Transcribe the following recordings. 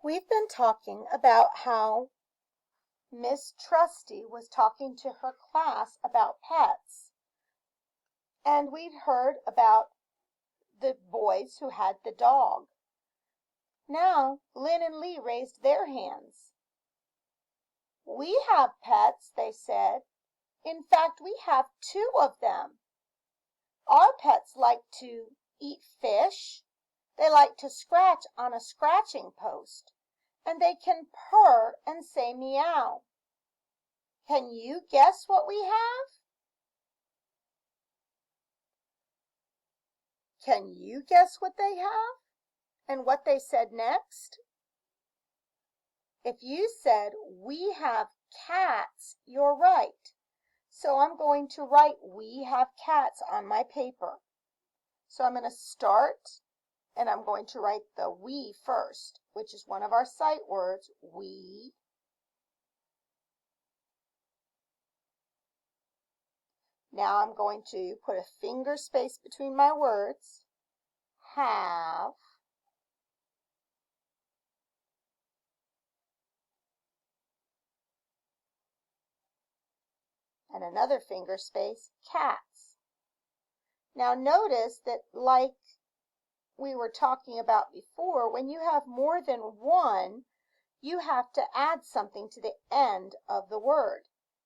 We've been talking about how Miss Trusty was talking to her class about pets, and we'd heard about the boys who had the dog. Now Lynn and Lee raised their hands. "We have pets," they said. "In fact, we have two of them. Our pets like to eat fish, they like to scratch on a scratching post, and they can purr and say meow. Can you guess what we have?" Can you guess what they have and what they said next? If you said, "We have cats," you're right. So I'm going to write "we have cats" on my paper. So I'm going to start and I'm going to write the "we" first, which is one of our sight words, we. Now I'm going to put a finger space between my words, have. And another finger space, cats. Now notice that, like we were talking about before, when you have more than one, you have to add something to the end of the word.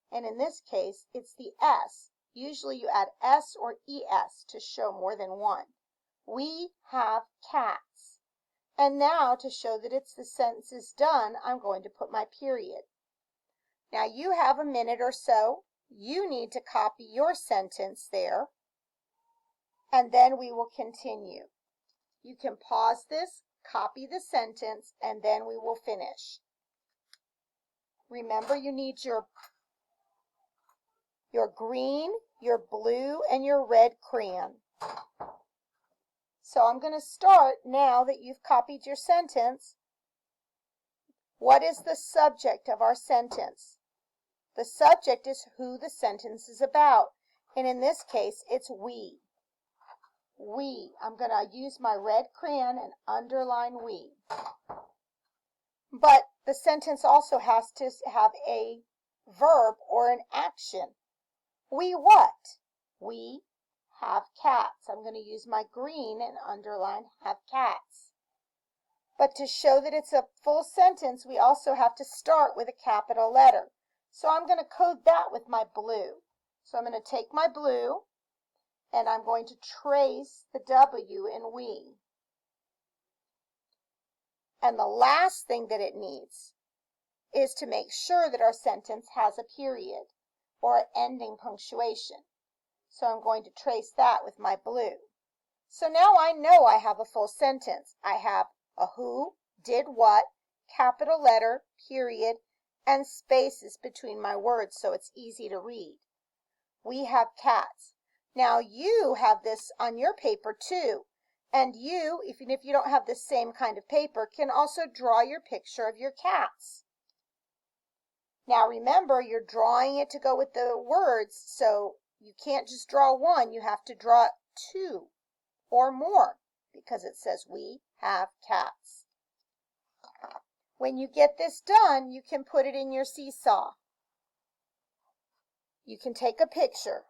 And in this case, it's the S. Usually you add S or ES to show more than one. We have cats. And now, to show that the sentence is done, I'm going to put my period. Now you have a minute or so. You need to copy your sentence there, and then we will continue. You can pause this, copy the sentence, and then we will finish. Remember, you need your green, your blue, and your red crayon. So I'm going to start now that you've copied your sentence. What is the subject of our sentence? The subject is who the sentence is about, and in this case, it's we. We. I'm going to use my red crayon and underline we. But the sentence also has to have a verb or an action. We what? We have cats. I'm going to use my green and underline have cats. But to show that it's a full sentence, we also have to start with a capital letter. So I'm going to code that with my blue. So I'm going to take my blue and I'm going to trace the W in we. And the last thing that it needs is to make sure that our sentence has a period or ending punctuation. So I'm going to trace that with my blue. So now I know I have a full sentence. I have a who, did what, capital letter, period, and spaces between my words so it's easy to read. We have cats. Now you have this on your paper too. And you, even if you don't have the same kind of paper, can also draw your picture of your cats. Now remember, you're drawing it to go with the words, so you can't just draw one, you have to draw two or more because it says we have cats. When you get this done, you can put it in your seesaw. You can take a picture.